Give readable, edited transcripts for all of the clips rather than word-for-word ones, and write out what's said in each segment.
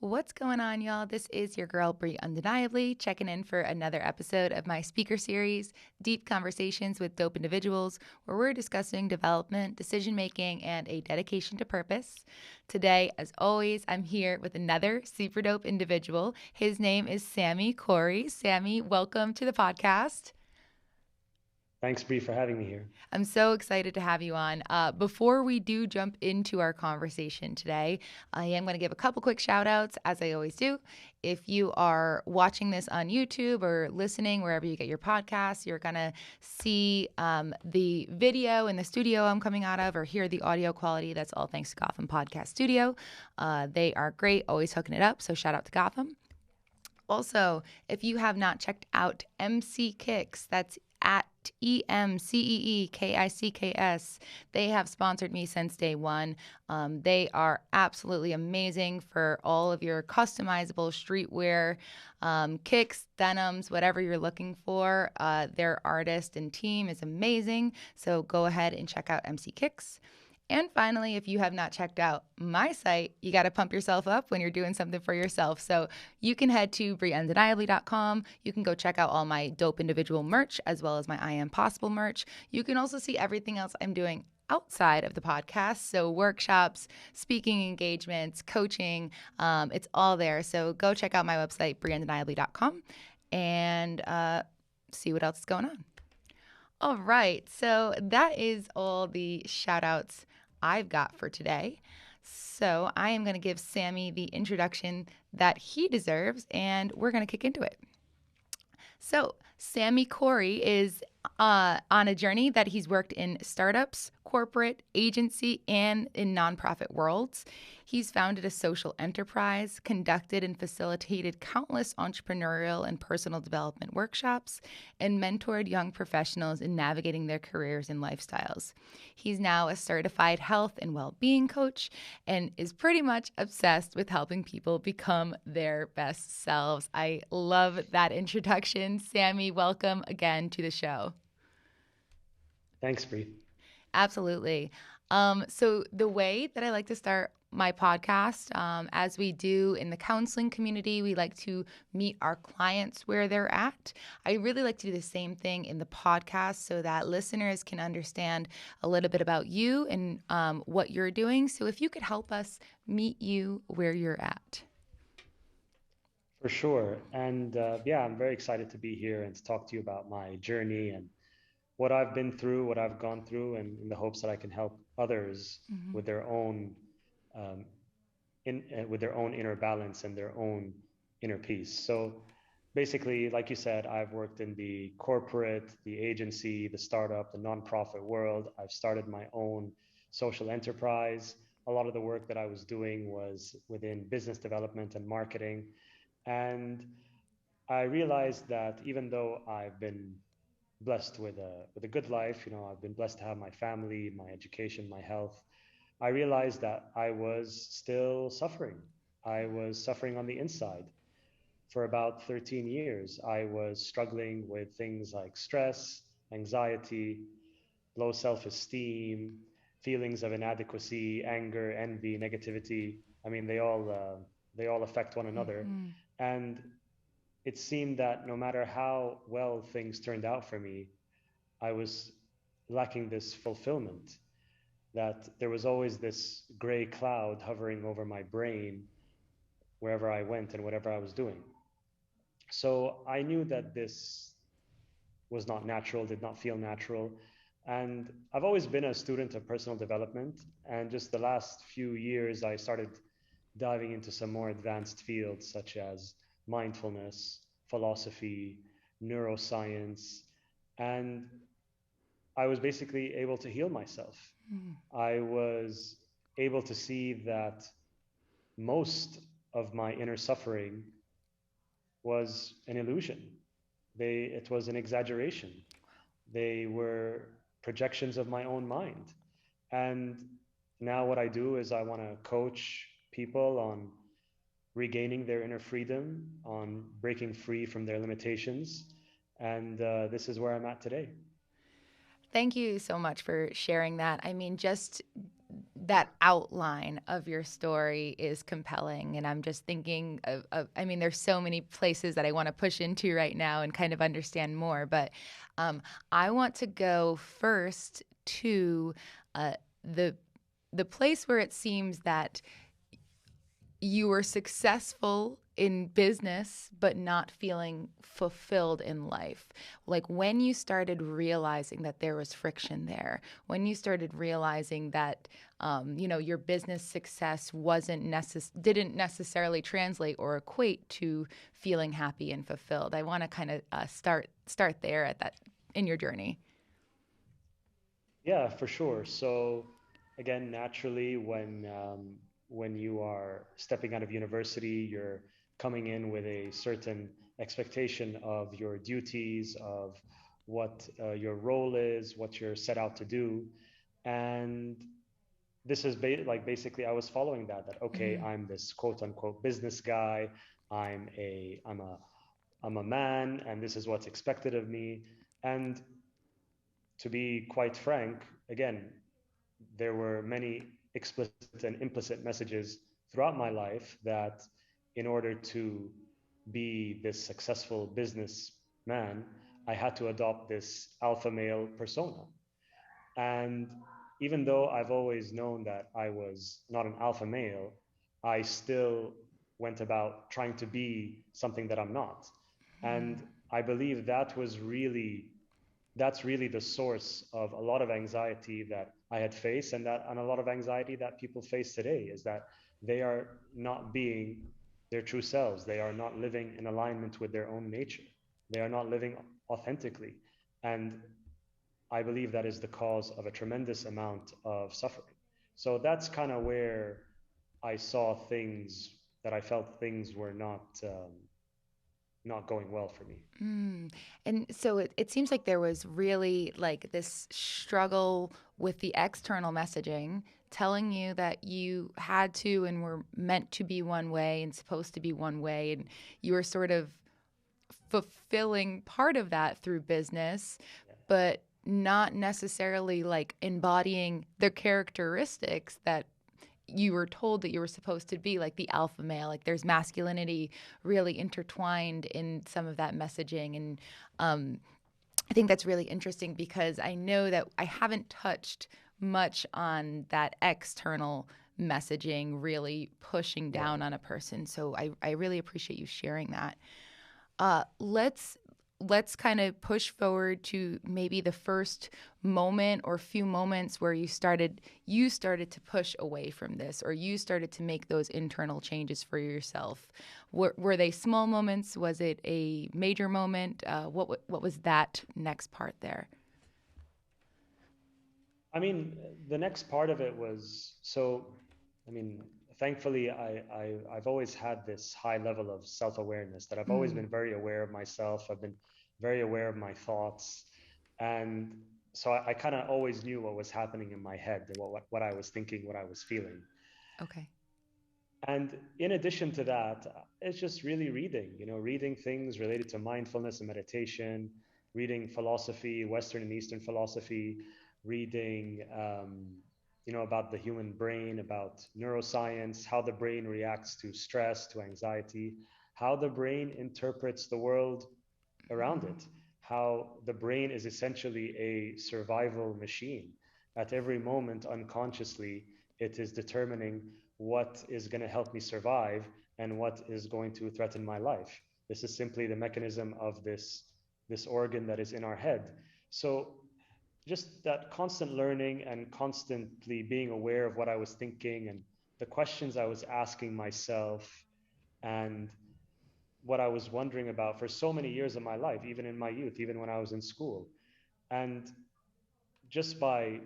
What's going on, y'all? This is your girl, Brie Undeniably, checking in for another episode of my speaker series, Deep Conversations with Dope Individuals, where we're discussing development, decision making, and a dedication to purpose. Today, as always, I'm here with another super dope individual. His name is Sami Khoury. Sami, welcome to the podcast. Thanks, Bree, for having me here. I'm so excited to have you on. Before we do jump into our conversation today, I am going to give a couple quick shout outs, as I always do. If you are watching this on YouTube or listening wherever you get your podcasts, you're going to see the video in the studio I'm coming out of or hear the audio quality. That's all thanks to Gotham Podcast Studio. They are great, always hooking it up. So shout out to Gotham. Also, if you have not checked out MC Kicks, that's at EMCEEKICKS. They have sponsored me since day one. They are absolutely amazing for all of your customizable streetwear, kicks, denims, whatever you're looking for. Their artist and team is amazing. So go ahead and check out MC Kicks. And finally, if you have not checked out my site, you got to pump yourself up when you're doing something for yourself. So you can head to BrieUndeniably.com. You can go check out all my dope individual merch as well as my I Am Possible merch. You can also see everything else I'm doing outside of the podcast. So workshops, speaking engagements, coaching, it's all there. So go check out my website, BrieUndeniably.com, and see what else is going on. All right. So that is all the shout outs I've got for today. So I am going to give Sami the introduction that he deserves, and we're going to kick into it. So Sami Khoury is on a journey that he's worked in startups, corporate, agency, and in nonprofit worlds. He's founded a social enterprise, conducted and facilitated countless entrepreneurial and personal development workshops, and mentored young professionals in navigating their careers and lifestyles. He's now a certified health and well-being coach and is pretty much obsessed with helping people become their best selves. I love that introduction. Sami, welcome again to the show. Thanks, Bree. Absolutely. So the way that I like to start my podcast, as we do in the counseling community, we like to meet our clients where they're at. I really like to do the same thing in the podcast so that listeners can understand a little bit about you and what you're doing. So if you could help us meet you where you're at. For sure. And yeah, I'm very excited to be here and to talk to you about my journey and what I've been through, what I've gone through, and in the hopes that I can help others Mm-hmm. with their own um, with their own inner balance and their own inner peace. So basically, like you said, I've worked in the corporate, the agency, the startup, the nonprofit world. I've started my own social enterprise. A lot of the work that I was doing was within business development and marketing. And I realized that even though I've been blessed with a good life, I've been blessed to have my family, my education, my health. I realized that I was still suffering. I was suffering on the inside. For about 13 years, I was struggling with things like stress, anxiety, low self-esteem, feelings of inadequacy, anger, envy, negativity. I mean, they all affect one another. Mm-hmm. And it seemed that no matter how well things turned out for me, I was lacking this fulfillment, that there was always this gray cloud hovering over my brain wherever I went and whatever I was doing. So I knew that this was not natural, did not feel natural. And I've always been a student of personal development. And just the last few years, I started diving into some more advanced fields such as mindfulness, philosophy, neuroscience. And I was basically able to heal myself. Mm-hmm. I was able to see that most of my inner suffering was an illusion. It was an exaggeration. They were projections of my own mind. And now what I do is I want to coach people on regaining their inner freedom, on breaking free from their limitations. And this is where I'm at today. Thank you so much for sharing that. I mean, just that outline of your story is compelling. And I'm just thinking I mean, there's so many places that I want to push into right now and kind of understand more. But um, I want to go first to uh, the the place where it seems that you were successful in business but not feeling fulfilled in life. Like when you started realizing that there was friction there, when you started realizing that your business success didn't necessarily translate or equate to feeling happy and fulfilled. I want to kind of start there at that in your journey. Yeah, for sure. So again, naturally, when you are stepping out of university, you're coming in with a certain expectation of your duties, of what your role is, what you're set out to do, and this is like basically I was following that. That okay, Mm-hmm. I'm this quote unquote business guy. I'm a I'm a I'm a man, and this is what's expected of me. And to be quite frank, again, there were many explicit and implicit messages throughout my life that in order to be this successful businessman, I had to adopt this alpha male persona. And even though I've always known that I was not an alpha male, I still went about trying to be something that I'm not. Mm-hmm. And I believe that's really the source of a lot of anxiety that I had faced, and a lot of anxiety that people face today is that they are not being their true selves. They are not living in alignment with their own nature. They are not living authentically. And I believe that is the cause of a tremendous amount of suffering. So that's kind of where I saw things that I felt things were not going well for me. Mm. And so it seems like there was really like this struggle with the external messaging telling you that you had to and were meant to be one way and supposed to be one way. And you were sort of fulfilling part of that through business, Yeah. but not necessarily like embodying the characteristics that you were told that you were supposed to be, like the alpha male. Like there's masculinity really intertwined in some of that messaging. And I think that's really interesting because I know that I haven't touched much on that external messaging really pushing Yeah. down on a person. So I really appreciate you sharing that. Let's kind of push forward to maybe the first moment or few moments where you started to push away from this, or you started to make those internal changes for yourself. Were they small moments? Was it a major moment? What was that next part there? I mean, the next part of it was so. I mean, thankfully, I've always had this high level of self awareness that I've always Mm, been very aware of myself. I've been very aware of my thoughts, and so I kind of always knew what was happening in my head, what I was thinking, what I was feeling. okay. And in addition to that, it's just really reading, reading things related to mindfulness and meditation, reading philosophy, Western and Eastern philosophy, reading, about the human brain, about neuroscience, how the brain reacts to stress, to anxiety, how the brain interprets the world around Mm, it, how the brain is essentially a survival machine. At every moment, unconsciously, it is determining what is going to help me survive and what is going to threaten my life. This is simply the mechanism of this organ that is in our head. So just that constant learning and constantly being aware of what I was thinking and the questions I was asking myself and what I was wondering about for so many years of my life, even in my youth, even when I was in school. And just by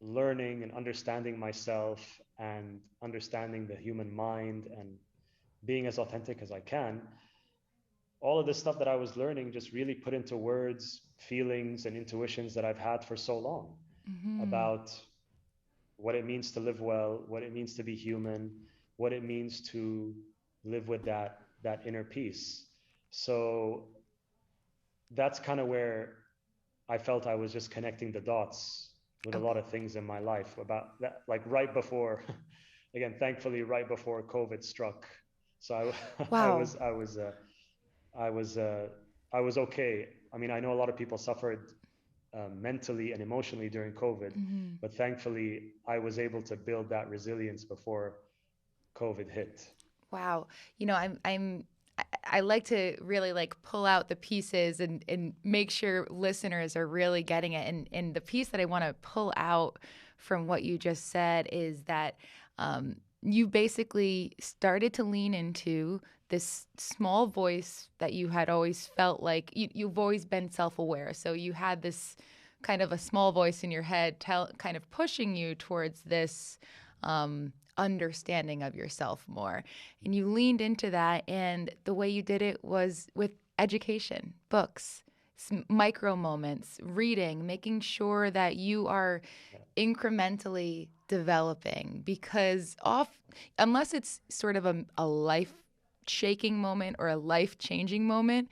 learning and understanding myself and understanding the human mind and being as authentic as I can, all of this stuff that I was learning just really put into words feelings and intuitions that I've had for so long mm-hmm. about what it means to live well, what it means to be human, what it means to live with that inner peace. So that's kind of where I felt I was just connecting the dots with a lot Okay. of things in my life about that, like right before, again, thankfully, right before COVID struck. So I Wow. was, I was, I was, I was okay. I mean, I know a lot of people suffered mentally and emotionally during COVID, Mhm. but thankfully, I was able to build that resilience before COVID hit. Wow. I like to really like pull out the pieces and make sure listeners are really getting it. And the piece that I want to pull out from what you just said is that you basically started to lean into this small voice that you had always felt like you've always been self-aware. So you had this kind of a small voice in your head kind of pushing you towards this understanding of yourself more. And you leaned into that. And the way you did it was with education, books, micro moments, reading, making sure that you are Yeah, incrementally developing because unless it's sort of a life shaking moment or a life changing moment,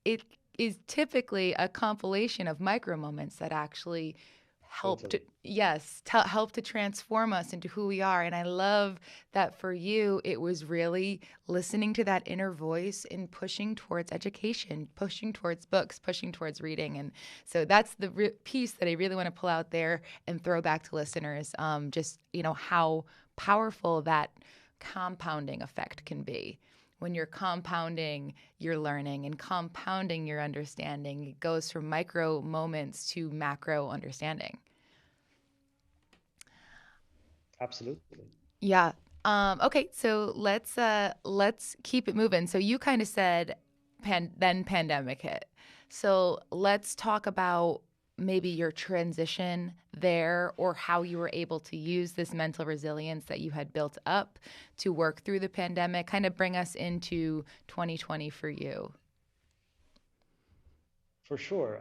it is typically a compilation of micro moments that actually help to totally. help to transform us into who we are. And I love that for you it was really listening to that inner voice and pushing towards education, pushing towards books, pushing towards reading. And so that's the piece that I really want to pull out there and throw back to listeners, just how powerful that compounding effect can be. When you're compounding your learning and compounding your understanding, it goes from micro moments to macro understanding. Absolutely. Yeah. Okay, so let's keep it moving. So you kind of said then pandemic hit. So let's talk about maybe your transition there or how you were able to use this mental resilience that you had built up to work through the pandemic. Kind of bring us into 2020 for you. For sure.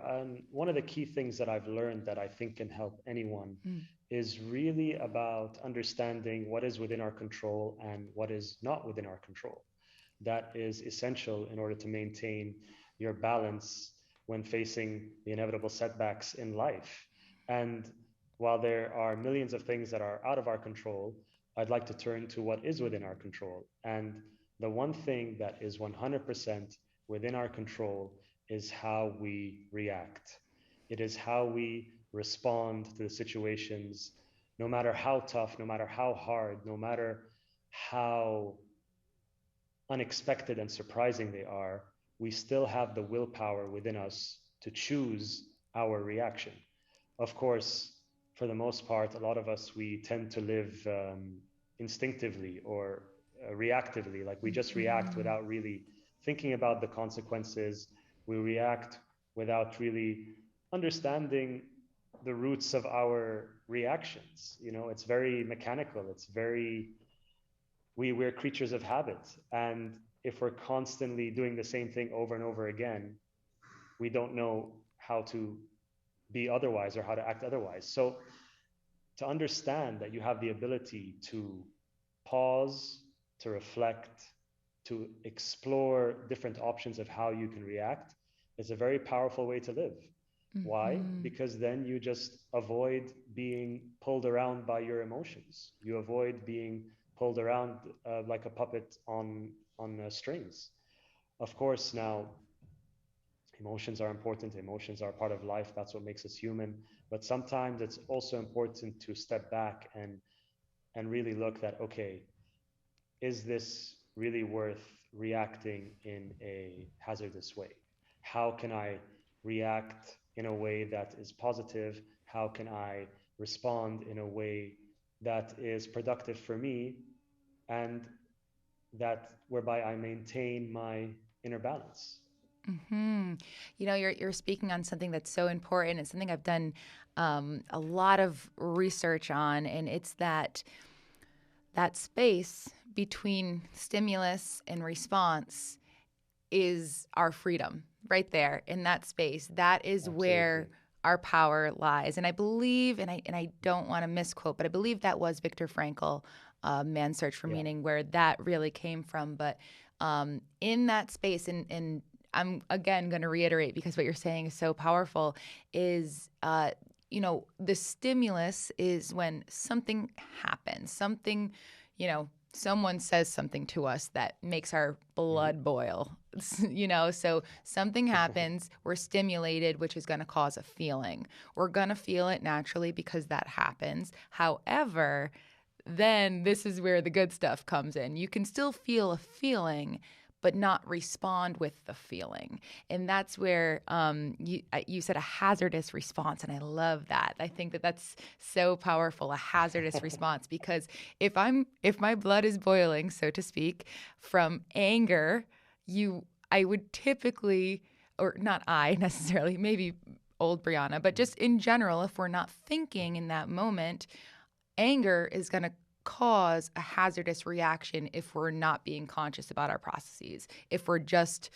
One of the key things that I've learned that I think can help anyone Mm. is really about understanding what is within our control and what is not within our control. That is essential in order to maintain your balance when facing the inevitable setbacks in life. And while there are millions of things that are out of our control, I'd like to turn to what is within our control. And the one thing that is 100% within our control is how we react. It is how we respond to the situations, no matter how tough, no matter how hard, no matter how unexpected and surprising they are, we still have the willpower within us to choose our reaction. Of course, for the most part, a lot of us, we tend to live instinctively or reactively, like we just react Mhm. without really thinking about the consequences. We react without really understanding the roots of our reactions. You know, it's very mechanical, it's very we're creatures of habit, and if we're constantly doing the same thing over and over again, we don't know how to be otherwise or how to act otherwise. So to understand that you have the ability to pause, to reflect, to explore different options of how you can react is a very powerful way to live. Why? Mhm. Because then you just avoid being pulled around by your emotions. You avoid being pulled around like a puppet on strings. Of course, now emotions are important. Emotions are part of life. That's what makes us human. But sometimes it's also important to step back and really look that, okay, is this really worth reacting in a hazardous way? How can I react in a way that is positive? How can I respond in a way that is productive for me and that whereby I maintain my inner balance? Hmm. You're speaking on something that's so important. It's something I've done a lot of research on, and it's that space between stimulus and response is our freedom right there in that space. That is Absolutely. where our power lies. And I believe, and I don't want to misquote, but I believe that was Viktor Frankl, Man's Search for Yeah. Meaning, where that really came from. But in that space, and I'm again going to reiterate because what you're saying is so powerful, is the stimulus is when something happens, someone says something to us that makes our Mhm. blood boil, so something happens, we're stimulated, which is going to cause a feeling. We're going to feel it naturally because that happens. However, then this is where the good stuff comes in. You can still feel a feeling, but not respond with the feeling. And that's where you said a hazardous response. And I love that. I think that that's so powerful, a hazardous response, because if my blood is boiling, so to speak, from anger, I would typically, or not I necessarily, maybe old Brianna, but just in general, if we're not thinking in that moment, anger is going to cause a hazardous reaction if we're not being conscious about our processes. If we're just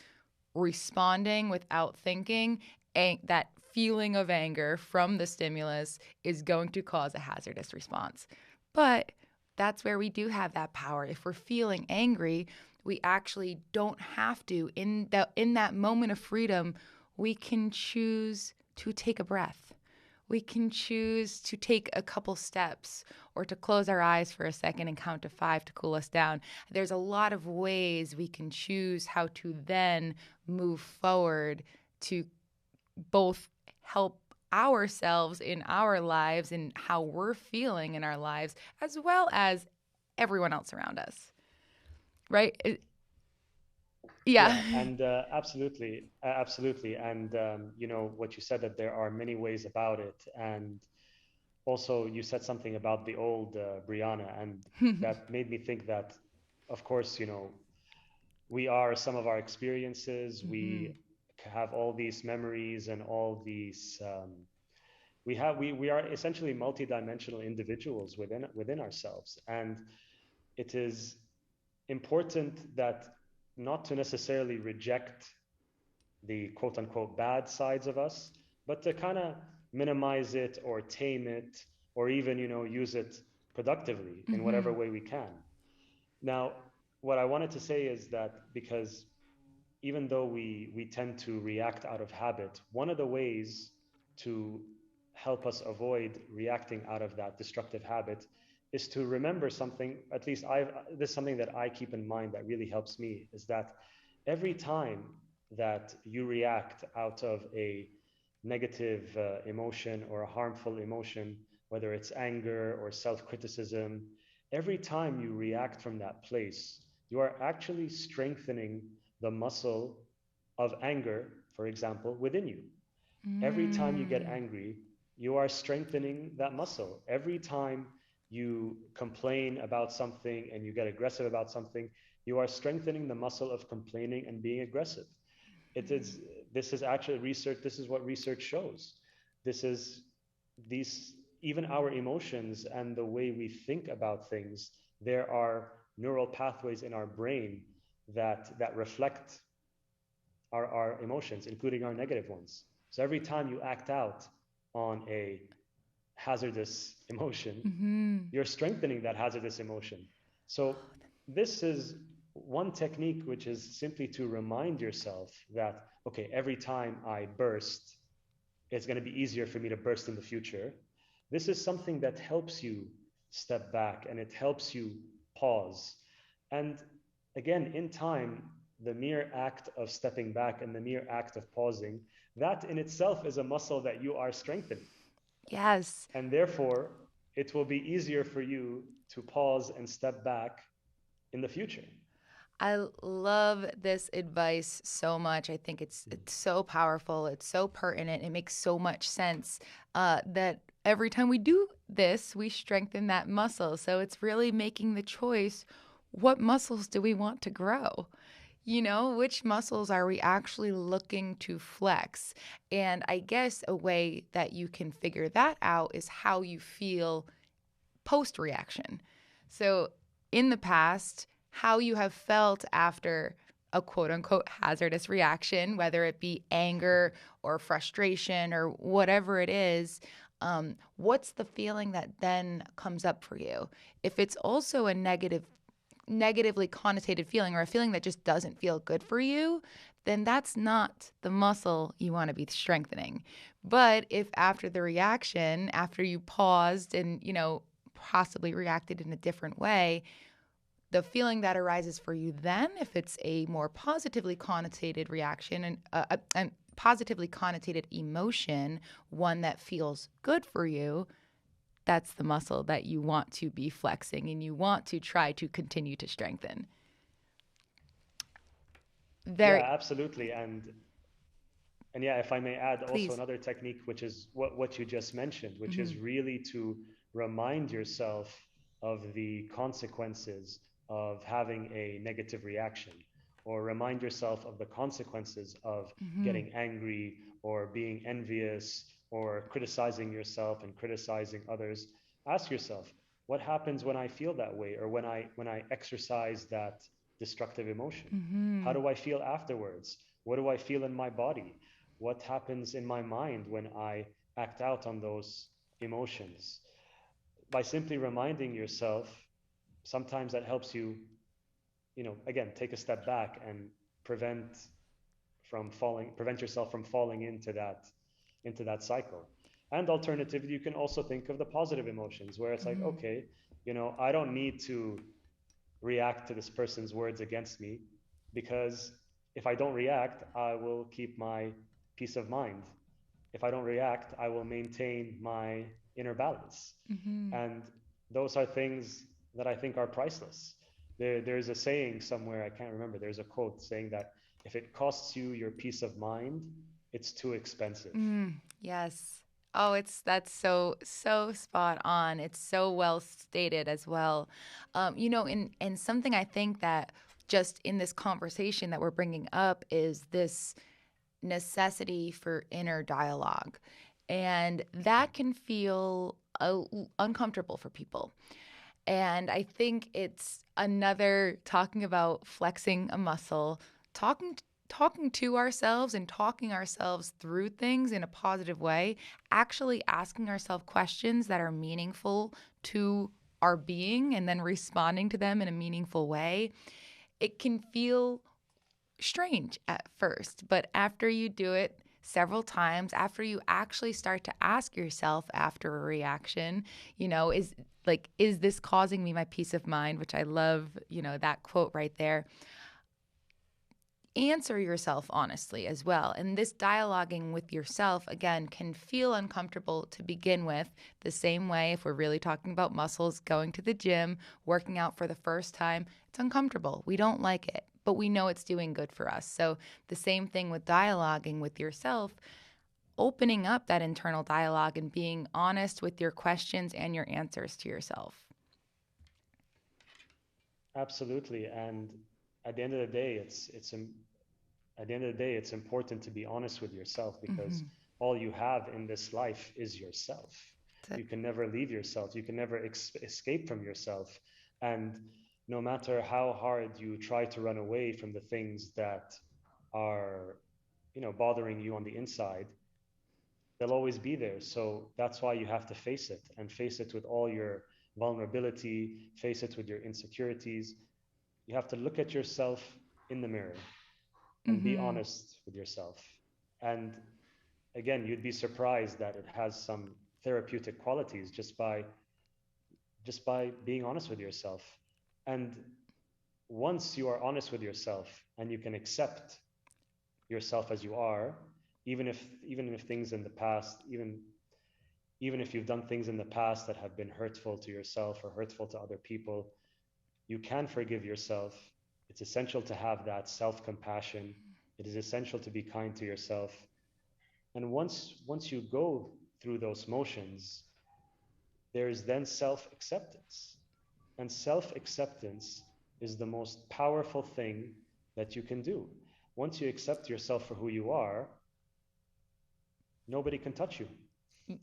responding without thinking, that feeling of anger from the stimulus is going to cause a hazardous response. But that's where we do have that power. If we're feeling angry, we actually don't have to. In that moment of freedom, we can choose to take a breath. We can choose to take a couple steps or to close our eyes for a second and count to 5 to cool us down. There's a lot of ways we can choose how to then move forward to both help ourselves in our lives and how we're feeling in our lives, as well as everyone else around us. Right? Yeah. Yeah, and absolutely, and what you said, that there are many ways about it, and also you said something about the old Brianna, and that made me think that, of course, we are some of our experiences. We Mhm. have all these memories and all these. We are essentially multidimensional individuals within ourselves, and it is important that not to necessarily reject the quote unquote bad sides of us, but to kind of minimize it or tame it, or even use it productively in whatever Mhm. way we can. Now, what I wanted to say is that, because even though we tend to react out of habit, one of the ways to help us avoid reacting out of that destructive habit is to remember something. At least this is something that I keep in mind that really helps me, is that every time that you react out of a negative emotion or a harmful emotion, whether it's anger or self-criticism, every time you react from that place, you are actually strengthening the muscle of anger, for example, within you. Every time you get Mm. angry, you are strengthening that muscle. Every time you complain about something and you get aggressive about something, you are strengthening the muscle of complaining and being aggressive. It is This is actually research. This is what research shows. This is these Even our emotions and the way we think about things, there are neural pathways in our brain that reflect our emotions, including our negative ones. So every time you act out on a hazardous emotion, Mhm. you're strengthening that hazardous emotion. So this is one technique, which is simply to remind yourself that, okay, every time I burst, it's going to be easier for me to burst in the future. This is something that helps you step back, and it helps you pause. And again, in time, the mere act of stepping back and the mere act of pausing, that in itself is a muscle that you are strengthening. Yes. And therefore, it will be easier for you to pause and step back in the future. I love this advice so much. I think it's so powerful. It's so pertinent. It makes so much sense that every time we do this, we strengthen that muscle. So it's really making the choice: what muscles do we want to grow? Which muscles are we actually looking to flex? And I guess a way that you can figure that out is how you feel post reaction. So, in the past, how you have felt after a quote unquote hazardous reaction, whether it be anger or frustration or whatever it is, what's the feeling that then comes up for you? If it's also a negatively connotated feeling, or a feeling that just doesn't feel good for you, then that's not the muscle you want to be strengthening. But if after the reaction, after you paused and, possibly reacted in a different way, the feeling that arises for you then, if it's a more positively connotated reaction and positively connotated emotion, one that feels good for you, that's the muscle that you want to be flexing and you want to try to continue to strengthen. Yeah, Very, absolutely. And yeah, if I may add also please. another technique, which is what you just mentioned, which Mm-hmm. is really to remind yourself of the consequences of having a negative reaction, or remind yourself of the consequences of Mm-hmm. getting angry or being envious or criticizing yourself and criticizing others. Ask yourself, what happens when I feel that way, or when I exercise that destructive emotion? How Mm-hmm. do I feel afterwards? What do I feel in my body? What happens in my mind when I act out on those emotions? By simply reminding yourself, sometimes that helps you, again, take a step back and prevent prevent yourself from falling into that cycle. And alternatively, you can also think of the positive emotions where it's like, Mm-hmm. okay, I don't need to react to this person's words against me, because if I don't react, I will keep my peace of mind. If I don't react, I will maintain my inner balance. Mm-hmm. And those are things that I think are priceless. There's a saying somewhere, I can't remember, there's a quote saying that if it costs you your peace of mind, it's too expensive. Yes. Oh, that's so spot on. It's so well stated as well. And something I think that just in this conversation that we're bringing up is this necessity for inner dialogue, and that can feel uncomfortable for people. And I think it's another talking about flexing a muscle, talking talking to ourselves and talking ourselves through things in a positive way, actually asking ourselves questions that are meaningful to our being and then responding to them in a meaningful way. It can feel strange at first, but after you do it several times, after you actually start to ask yourself after a reaction, is this causing me my peace of mind, which I love, that quote right there. Answer yourself honestly as well. And this dialoguing with yourself, again, can feel uncomfortable to begin with, the same way if we're really talking about muscles, going to the gym, working out for the first time, it's uncomfortable. We don't like it, but we know it's doing good for us. So the same thing with dialoguing with yourself, opening up that internal dialogue and being honest with your questions and your answers to yourself. Absolutely. And at the end of the day, at the end of the day, it's important to be honest with yourself, because Mm-hmm. all you have in this life is yourself. That's You it. can never leave yourself. You can never escape from yourself. And no matter how hard you try to run away from the things that are, bothering you on the inside, they'll always be there. So that's why you have to face it, and face it with all your vulnerability, face it with your insecurities. You have to look at yourself in the mirror and be Mm-hmm. honest with yourself. And again, you'd be surprised that it has some therapeutic qualities just by being honest with yourself. And once you are honest with yourself and you can accept yourself as you are, even if things in the past, even if you've done things in the past that have been hurtful to yourself or hurtful to other people, you can forgive yourself. It's essential to have that self-compassion. It is essential to be kind to yourself. And once you go through those motions, there is then self-acceptance. And self-acceptance is the most powerful thing that you can do. Once you accept yourself for who you are, nobody can touch you.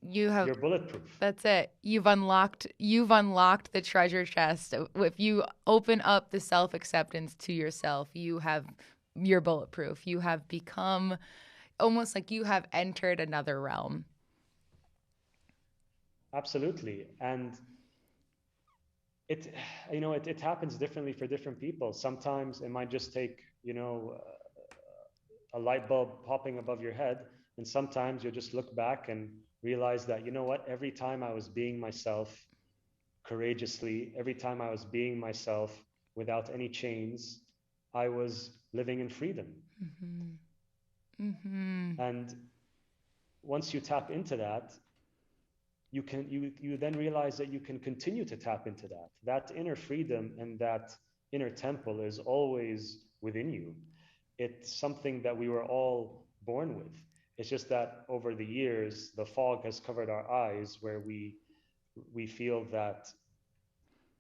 You have You're bulletproof. That's it. You've unlocked the treasure chest. If you open up the self-acceptance to yourself, you're bulletproof. You have become almost like you have entered another realm. Absolutely. And it it happens differently for different people. Sometimes it might just take a light bulb popping above your head. And sometimes you'll just look back and realize that, you know what, every time I was being myself courageously, every time I was being myself without any chains, I was living in freedom. Mm-hmm. Mm-hmm. And once you tap into that, you then realize that you can continue to tap into that. That inner freedom and that inner temple is always within you. It's something that we were all born with. It's just that over the years, the fog has covered our eyes where we feel that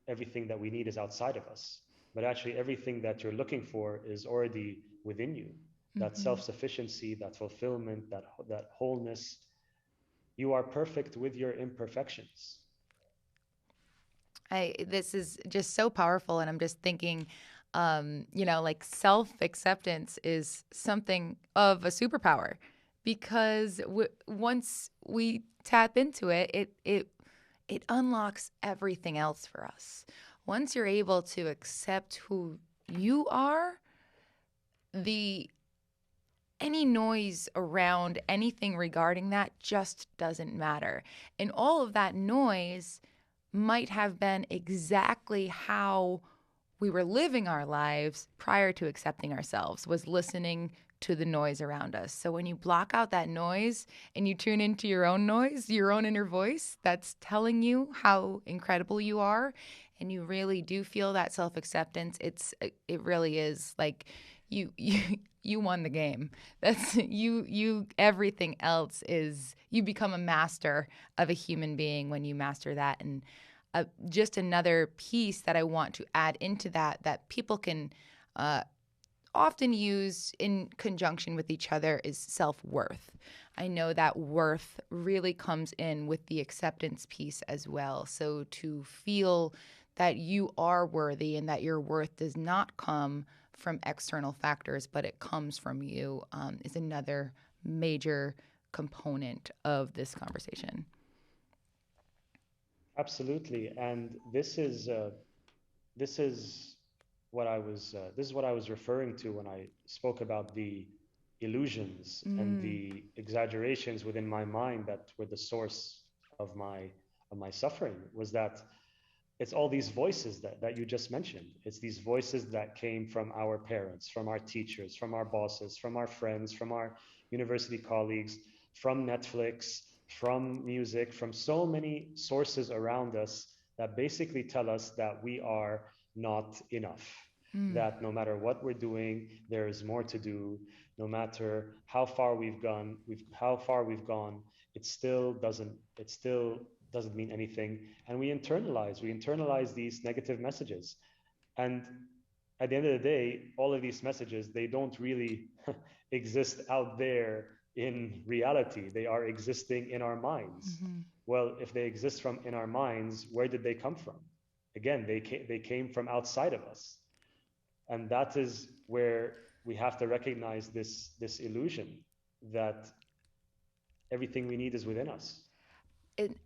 everything that we need is outside of us. But actually, everything that you're looking for is already within you. That Mm-hmm. self-sufficiency, that fulfillment, that wholeness. You are perfect with your imperfections. This is just so powerful, and I'm just thinking, like self acceptance is something of a superpower because once we tap into it, it unlocks everything else for us. Once you're able to accept who you are, the any noise around anything regarding that just doesn't matter. And all of that noise might have been exactly how we were living our lives prior to accepting ourselves, was listening to the noise around us. So when you block out that noise and you tune into your own noise, your own inner voice that's telling you how incredible you are, and you really do feel that self-acceptance, it really is like you you won the game. That's you everything else is you become a master of a human being when you master that. And just another piece that I want to add into that people can often use in conjunction with each other is self-worth. I know that worth really comes in with the acceptance piece as well. So to feel that you are worthy and that your worth does not come from external factors, but it comes from you, is another major component of this conversation. Absolutely, and this is this is what I was referring to when I spoke about the illusions and Mm, the exaggerations within my mind that were the source of my suffering. Was that it's all these voices that you just mentioned. It's these voices that came from our parents, from our teachers, from our bosses, from our friends, from our university colleagues, from Netflix, from music, from so many sources around us that basically tell us that we are not enough. mm, That no matter what we're doing, there is more to do. No matter how far we've gone, it still doesn't mean anything, and we internalize these negative messages. And at the end of the day, all of these messages, they don't really exist out there in reality. They are existing in our minds. mm-hmm. Well, if they exist from in our minds, where did they come from? Again, they came from outside of us. And that is where we have to recognize this illusion that everything we need is within us. And,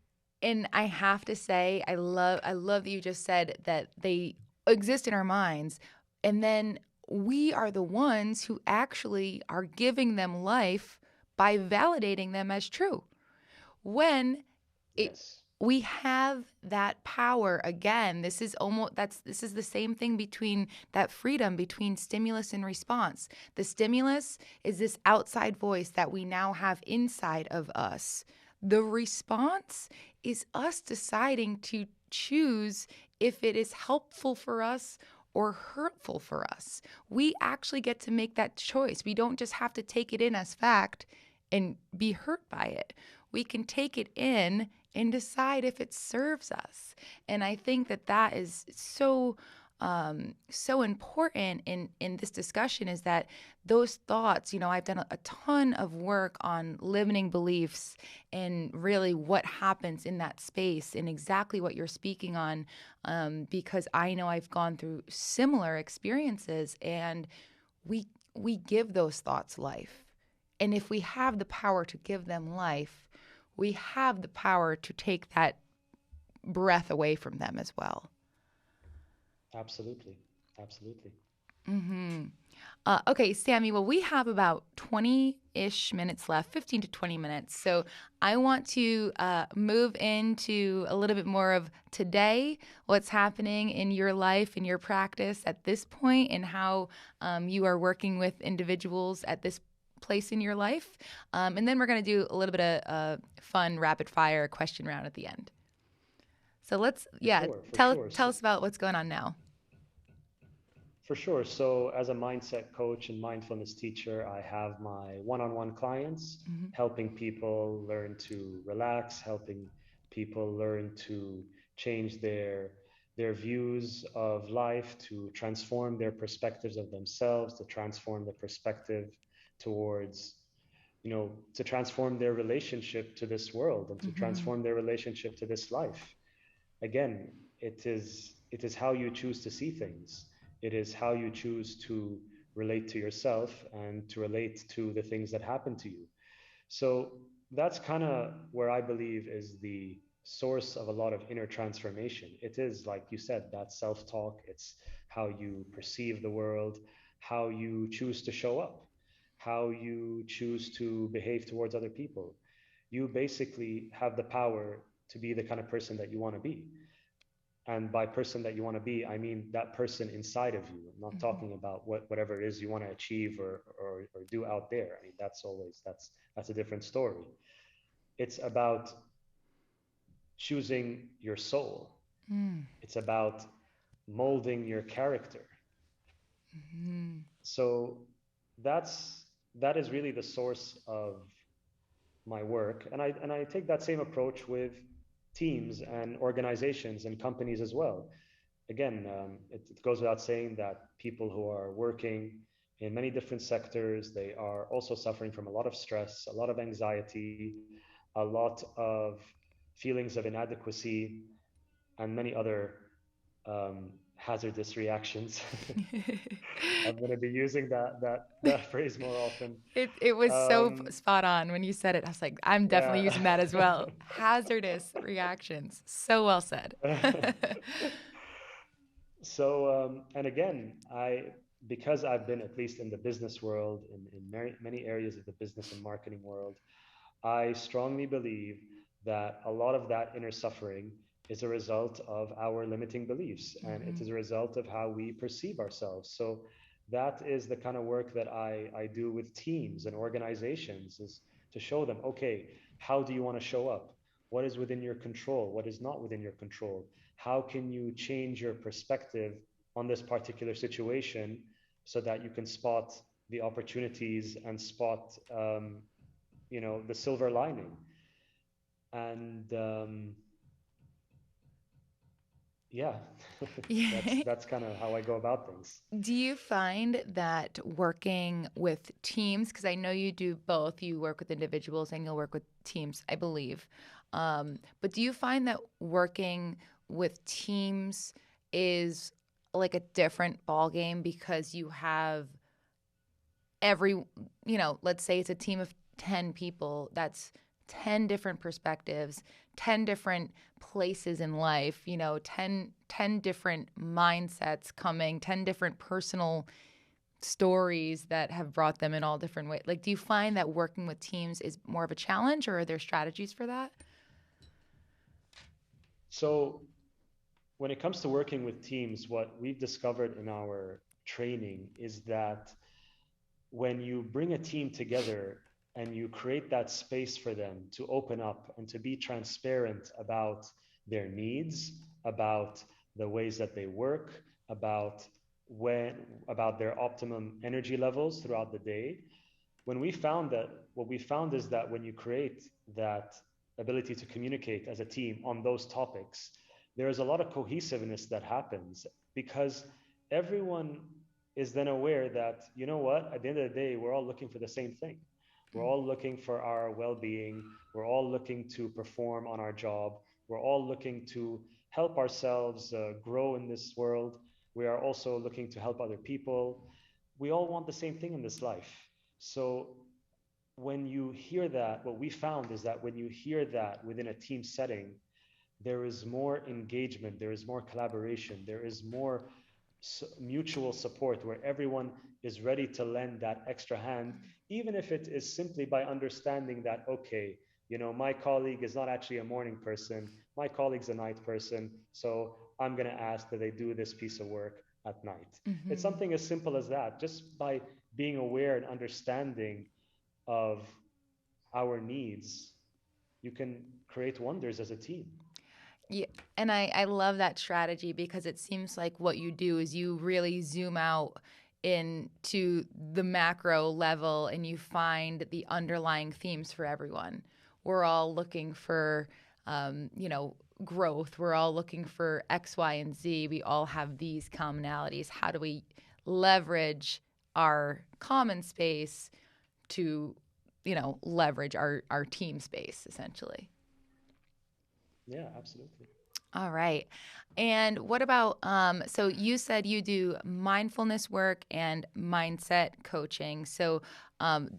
and I have to say, I love that you just said that they exist in our minds, and then we are the ones who actually are giving them life by validating them as true. When it Yes. we have that power again, this is the same thing between that freedom between stimulus and response. The stimulus is this outside voice that we now have inside of us. The response is us deciding to choose if it is helpful for us or hurtful for us. We actually get to make that choice. We don't just have to take it in as fact and be hurt by it. We can take it in and decide if it serves us. And I think that is so important in this discussion, is that those thoughts, I've done a ton of work on limiting beliefs and really what happens in that space and exactly what you're speaking on, because I know I've gone through similar experiences, and we give those thoughts life. And if we have the power to give them life, we have the power to take that breath away from them as well. Absolutely. Absolutely. Mm-hmm. Okay, Sammy, well, we have about 20-ish minutes left, 15 to 20 minutes. So I want to move into a little bit more of today, what's happening in your life, in your practice at this point, and how you are working with individuals at this place in your life. And then we're going to do a little bit of fun rapid fire question round at the end. So For sure, for tell sure. tell So, us about what's going on now. for sure. So, as a mindset coach and mindfulness teacher, I have my one on one clients Hmm. helping people learn to relax, helping people learn to change their views of life, to transform their perspectives of themselves, to transform the perspective towards, to transform their relationship to this world and to Hmm. transform their relationship to this life. Again, it is how you choose to see things. It is how you choose to relate to yourself and to relate to the things that happen to you. So that's kind of where I believe is the source of a lot of inner transformation. It is, like you said, that self talk. It's how you perceive the world, how you choose to show up, how you choose to behave towards other people. You basically have the power to be the kind of person that you want to be. And by person that you want to be, I mean that person inside of you. I'm not Hmm. talking about whatever it is you want to achieve or do out there. I mean, that's a different story. It's about choosing your soul. Mm. It's about molding your character. Hmm. So that's that is really the source of my work. And I take that same approach with teams and organizations and companies as well. Again, it goes without saying that people who are working in many different sectors, they are also suffering from a lot of stress, a lot of anxiety, a lot of feelings of inadequacy, and many other hazardous reactions. I'm going to be using that phrase more often. It was so Um, spot on when you said it. I was like, I'm definitely yeah. using that as well. Hazardous reactions. So well said. So, and again, because I've been at least in the business world, in many areas of the business and marketing world, I strongly believe that a lot of that inner suffering is a result of our limiting beliefs, and it Hmm. is a result of how we perceive ourselves. So that is the kind of work that I do with teams and organizations, is to show them, okay, how do you want to show up? What is within your control? What is not within your control? How can you change your perspective on this particular situation so that you can spot the opportunities and spot the silver lining. And yeah, Yeah. that's kind of how I go about things. Do you find that working with teams, because I know you do both, you work with individuals and you'll work with teams, I believe. But do you find that working with teams is like a different ball game because you have every, let's say it's a team of 10 people, that's 10 different perspectives, 10 different places in life, 10 different mindsets coming, 10 different personal stories that have brought them in all different ways. Like, do you find that working with teams is more of a challenge, or are there strategies for that? So when it comes to working with teams, what we've discovered in our training is that when you bring a team together and you create that space for them to open up and to be transparent about their needs, about the ways that they work, about when about their optimum energy levels throughout the day, when we found that what we found is that when you create that ability to communicate as a team on those topics, there is a lot of cohesiveness that happens because everyone is then aware that, you know what, at the end of the day, we're all looking for the same thing. We're all looking for our well being. We're all looking to perform on our job. We're all looking to help ourselves grow in this world. We are also looking to help other people. We all want the same thing in this life. So when you hear that, what we found is that when you hear that within a team setting, there is more engagement, there is more collaboration, there is more mutual support where everyone is ready to lend that extra hand, even if it is simply by understanding that, okay, my colleague is not actually a morning person, my colleague's a night person, so I'm going to ask that they do this piece of work at night. It's Mm-hmm. something as simple as that. Just by being aware and understanding of our needs, you can create wonders as a team. Yeah, and I love that strategy because it seems like what you do is you really zoom out into the macro level and you find the underlying themes for everyone. We're all looking for, growth. We're all looking for X, Y, and Z. We all have these commonalities. How do we leverage our common space to, leverage our team space essentially? Yeah, absolutely. All right. And what about, so you said you do mindfulness work and mindset coaching. So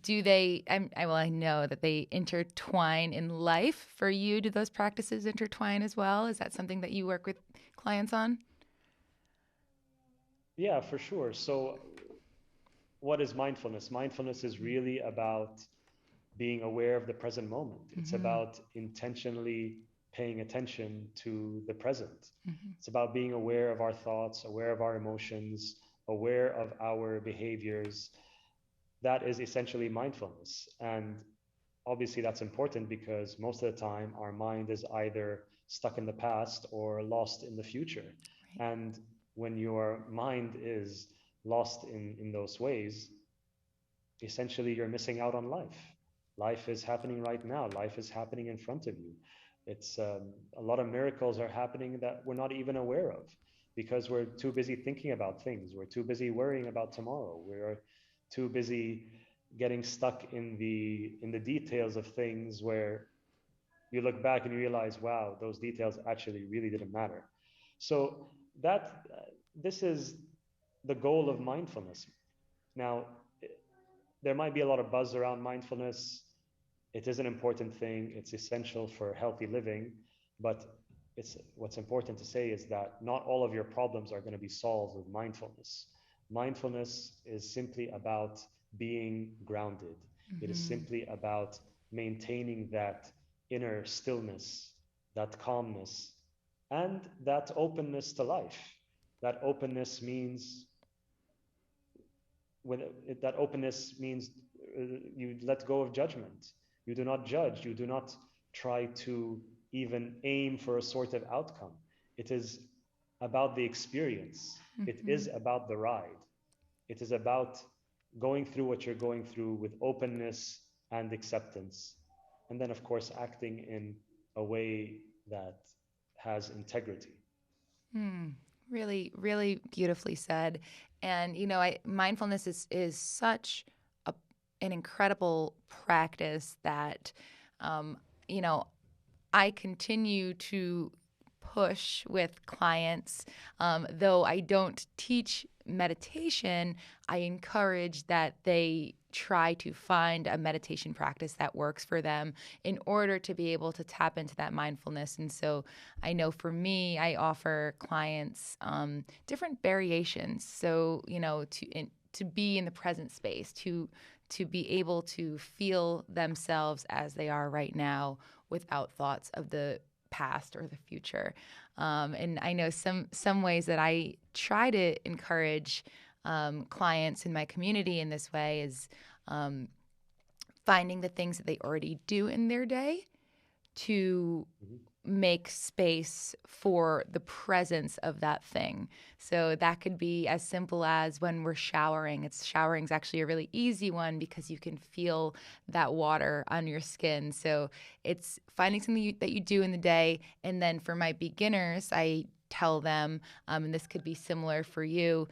do they, I know that they intertwine in life for you. Do those practices intertwine as well? Is that something that you work with clients on? Yeah, for sure. So, what is mindfulness? Mindfulness is really about being aware of the present moment. It's Mm-hmm. about intentionally paying attention to the present. Mm-hmm. It's about being aware of our thoughts, aware of our emotions, aware of our behaviors. That is essentially mindfulness. And obviously, that's important because most of the time our mind is either stuck in the past or lost in the future. Right. And when your mind is lost in those ways, essentially you're missing out on life. Life is happening right now. Life is happening in front of you. It's a lot of miracles are happening that we're not even aware of because we're too busy thinking about things. We're too busy worrying about tomorrow. We're too busy getting stuck in the details of things where you look back and you realize, wow, those details actually really didn't matter. So that this is the goal of mindfulness. Now, there might be a lot of buzz around mindfulness. It is an important thing. It's essential for healthy living, but it's what's important to say is that not all of your problems are going to be solved with mindfulness. Mindfulness is simply about being grounded. It is Mm-hmm. simply about maintaining that inner stillness, that calmness, and that openness to life. That openness means when that openness means you let go of judgment. You do not judge. You do not try to even aim for a sort of outcome. It is about the experience. It Mm-hmm. is about the ride. It is about going through what you're going through with openness and acceptance. And then, of course, acting in a way that has integrity. Hmm. Really, really beautifully said. And mindfulness is such a, an incredible practice that, um, you know, I continue to push with clients. Though I don't teach meditation, I encourage that they try to find a meditation practice that works for them in order to be able to tap into that mindfulness. And so I know for me, I offer clients different variations. So, to be in the present space, to be able to feel themselves as they are right now without thoughts of the past or the future. And I know some ways that I try to encourage clients in my community in this way is um, finding the things that they already do in their day to Mhm. make space for the presence of that thing. So that could be as simple as when we're showering. Showering's actually a really easy one because you can feel that water on your skin. So it's finding something that you do in the day. And then for my beginners, I tell them, and this could be similar for you,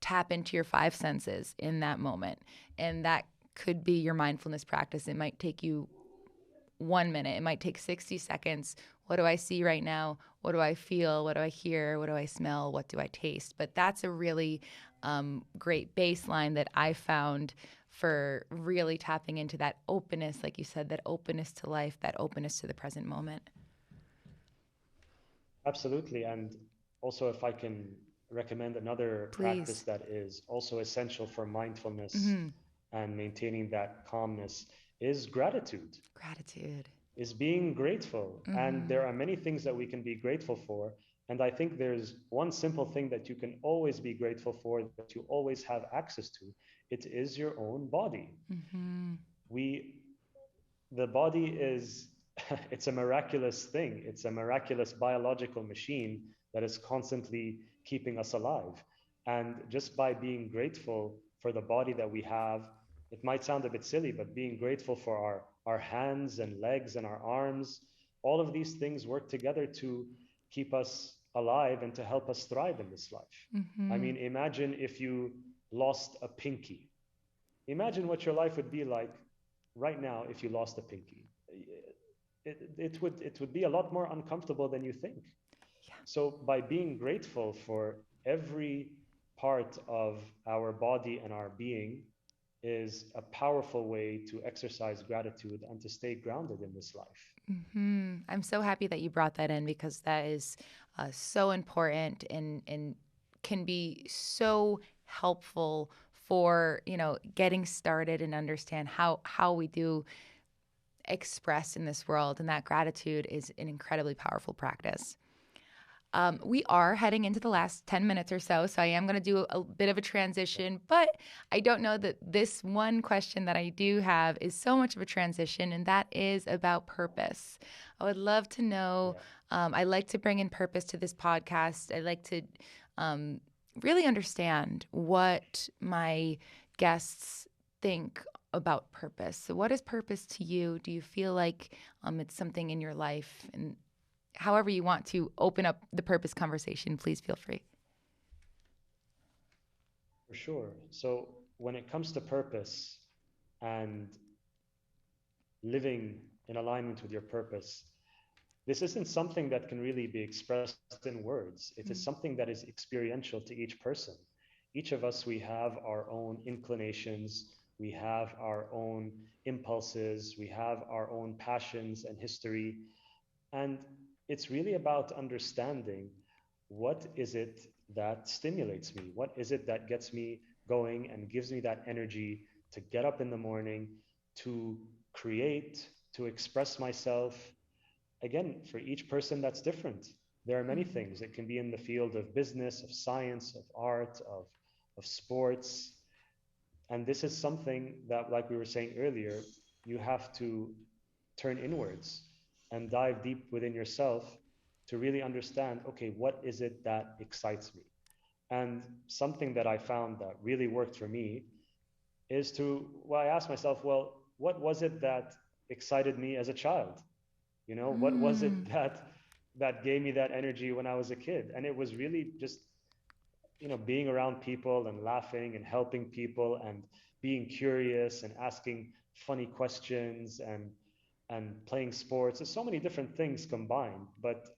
tap into your five senses in that moment. And that could be your mindfulness practice. It might take you 1 minute. It might take 60 seconds. What do I see right now? What do I feel? What do I hear? What do I smell? What do I taste? But that's a really great baseline that I found for really tapping into that openness, like you said, that openness to life, that openness to the present moment. Absolutely. And also, if I can recommend another practice Please. that is also essential for mindfulness Hmm. and maintaining that calmness is gratitude, Gratitude. is being grateful. And Hmm. there are many things that we can be grateful for. And I think there's one simple thing that you can always be grateful for, that you always have access to. It is your own body. Hmm. We, the body is, it's a miraculous thing. It's a miraculous biological machine that is constantly keeping us alive. And just by being grateful for the body that we have, it might sound a bit silly, but being grateful for our hands and legs and our arms, all of these things work together to keep us alive and to help us thrive in this life. I Hmm. mean, imagine if you lost a pinky. Imagine what your life would be like right now if you lost a pinky. It would be a lot more uncomfortable than you think. Yeah. So by being grateful for every part of our body and our being is a powerful way to exercise gratitude and to stay grounded in this life. I'm so happy that you brought that in because that is so important and can be so helpful for getting started and understand how we do express in this world, and that gratitude is an incredibly powerful practice. We are heading into the last 10 minutes or so, so I am going to do a bit of a Okay. transition, but I don't know that this one question that I do have is so much of a transition, and that is about purpose. I would love to know. Yeah, I like to bring in purpose to this podcast. I like to um, really understand what my guests think about purpose. So, what is purpose to you? Do you feel like it's something in your life? And however you want to open up the purpose conversation, please feel free. for sure. So when it comes to purpose and living in alignment with your purpose, this isn't something that can really be expressed in words. It is something that is experiential to each person. Each of us, we have our own inclinations, we have our own impulses, we have our own passions and history. And it's really about understanding what is it that stimulates me? What is it that gets me going and gives me that energy to get up in the morning, to create, to express myself? Again, for each person, that's different. There are many Mm-hmm. things. It can be in the field of business, of science, of art, of sports. And this is something that, like we were saying earlier, you have to turn inwards and dive deep within yourself to really understand, okay, what is it that excites me? And something that I found that really worked for me is to, well, I asked myself, well, what was it that excited me as a child? What was it Mm. that gave me that energy when I was a kid? And it was really just, being around people and laughing and helping people and being curious and asking funny questions and playing sports. There's so many different things combined, but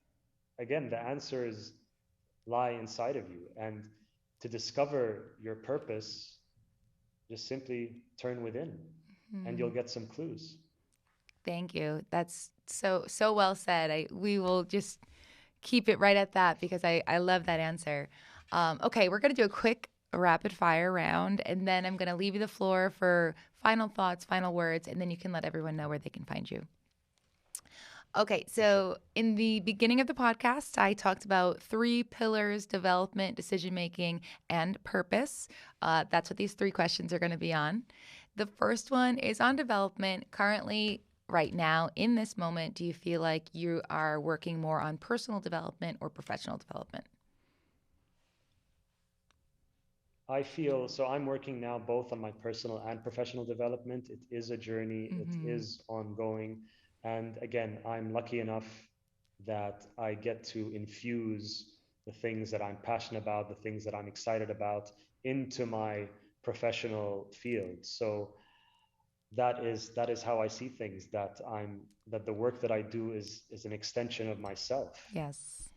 again, the answers lie inside of you. And to discover your purpose, just simply turn within and you'll Mm. get some clues. Thank you. That's so well said. We will just keep it right at that because I love that answer. Okay, we're gonna do a quick rapid fire round, and then I'm gonna leave you the floor for final thoughts, final words, and then you can let everyone know where they can find you. Okay, For sure. so in the beginning of the podcast, I talked about three pillars: development, decision making, and purpose. That's what these three questions are going to be on. The first one is on development. Currently, right now, in this moment, do you feel like you are working more on personal development or professional development? I feel so. I'm working now both on my personal and professional development. It is a journey, it Mm-hmm. is ongoing. And again, I'm lucky enough that I get to infuse the things that I'm passionate about, the things that I'm excited about into my professional field. So that is how I see things, that the work that I do is an extension of myself. Yes.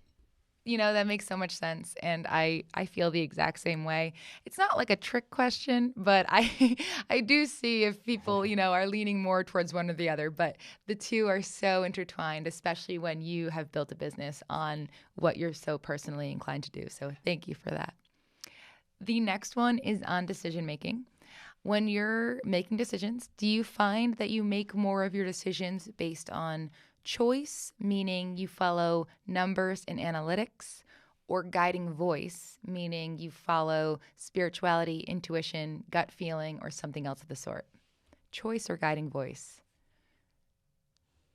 That makes so much sense. And I feel the exact same way. It's not like a trick question, but I do see if people, are leaning more towards one or the other. But the two are so intertwined, especially when you have built a business on what you're so personally inclined to do. So thank you for that. The next one is on decision making. When you're making decisions, do you find that you make more of your decisions based on choice, meaning you follow numbers and analytics, or guiding voice, meaning you follow spirituality, intuition, gut feeling, or something else of the sort? Choice or guiding voice?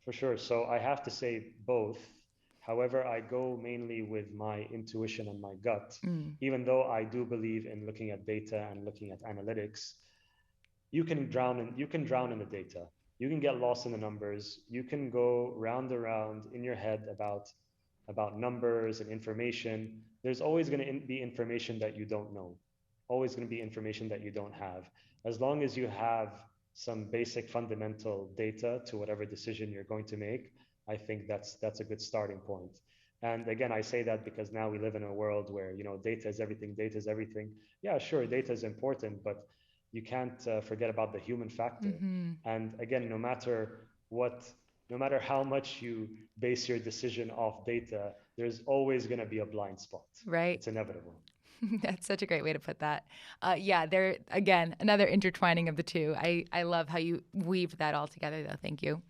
For sure. So I have to say both. However, I go mainly with my intuition and my gut, Mm. even though I do believe in looking at data and looking at analytics. You can drown in the data. You can get lost in the numbers. You can go round and round in your head about numbers and information. There's always going to be information that you don't know. Always going to be information that you don't have. As long as you have some basic fundamental data to whatever decision you're going to make, I think that's a good starting point. And again, I say that because now we live in a world where data is everything. Data is everything. Yeah, sure, data is important, but you can't forget about the human factor. Mm-hmm. And again, no matter how much you base your decision off data, there's always going to be a blind spot. Right? It's inevitable. That's such a great way to put that. Yeah, there again, another intertwining of the two. I love how you weave that all together, though. Thank you.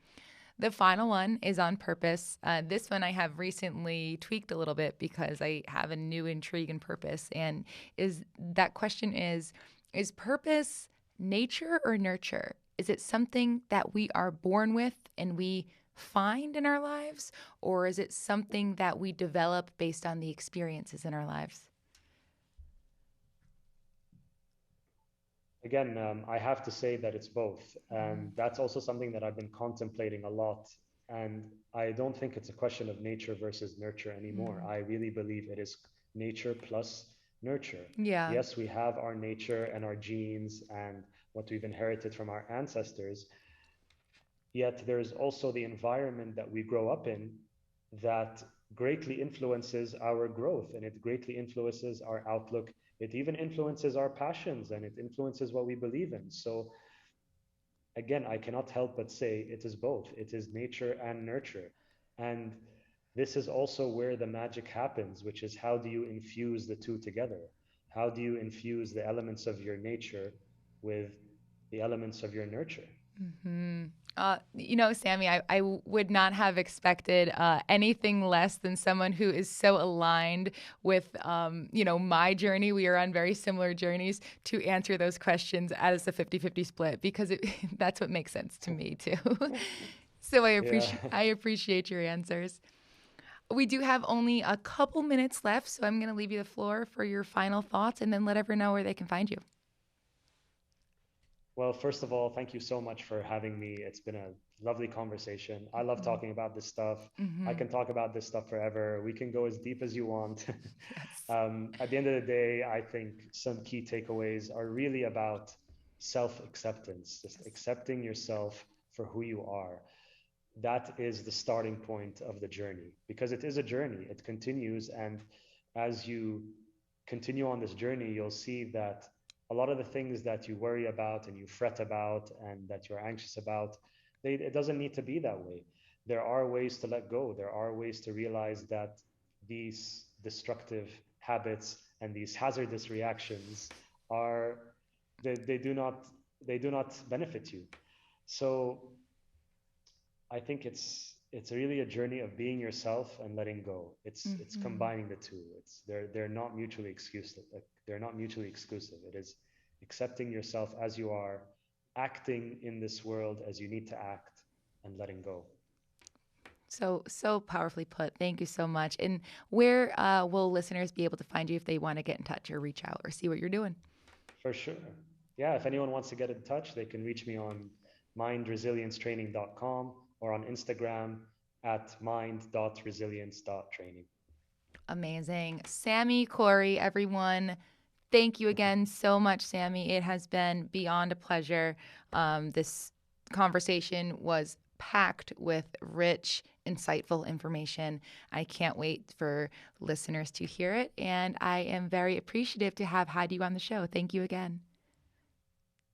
The final one is on purpose. This one I have recently tweaked a little bit because I have a new intrigue in purpose. And is that question is purpose nature or nurture? Is it something that we are born with and we find in our lives, or is it something that we develop based on the experiences in our lives? Again, I have to say that it's both. Mm. And that's also something that I've been contemplating a lot. And I don't think it's a question of nature versus nurture anymore. Mm. I really believe it is nature plus nurture. Yeah. Yes, we have our nature and our genes and what we've inherited from our ancestors. Yet there's also the environment that we grow up in that greatly influences our growth, and it greatly influences our outlook. It even influences our passions, and it influences what we believe in. So again, I cannot help but say it is both. It is nature and nurture. And this is also where the magic happens, which is how do you infuse the two together? How do you infuse the elements of your nature with the elements of your nurture? Hmm. Sammy, I would not have expected anything less than someone who is so aligned with, my journey. We are on very similar journeys to answer those questions as a 50-50 split because that's what makes sense to me too. So Yeah. I appreciate your answers. We do have only a couple minutes left, so I'm going to leave you the floor for your final thoughts and then let everyone know where they can find you. Well, first of all, thank you so much for having me. It's been a lovely conversation. I love talking about this stuff. I Mm-hmm. can talk about this stuff forever. We can go as deep as you want. Yes. At the end of the day, I think some key takeaways are really about self acceptance, just accepting yourself for who you are. That is the starting point of the journey because it is a journey. It continues. And as you continue on this journey, you'll see that a lot of the things that you worry about and you fret about and that you're anxious about, it doesn't need to be that way. There are ways to let go. There are ways to realize that these destructive habits and these hazardous reactions are they do not benefit you. So I think it's really a journey of being yourself and letting go. It's Mm-hmm. combining the two. They're not mutually exclusive. Like, they're not mutually exclusive. It is accepting yourself as you are, acting in this world as you need to act, and letting go. So powerfully put. Thank you so much. And where will listeners be able to find you if they want to get in touch or reach out or see what you're doing? For sure. Yeah, if anyone wants to get in touch, they can reach me on mindresiliencetraining.com or on Instagram at mind.resilience.training. Amazing. Sami Khoury, everyone. Thank you again so much, Sammy. It has been beyond a pleasure. This conversation was packed with rich, insightful information. I can't wait for listeners to hear it. And I am very appreciative to have had you on the show. Thank you again.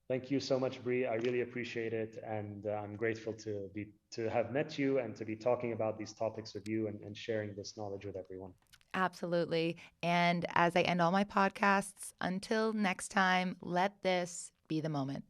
Thank you so much, Bree. I really appreciate it, and I'm grateful to have met you and to be talking about these topics with you and sharing this knowledge with everyone. Absolutely. And as I end all my podcasts, until next time, let this be the moment.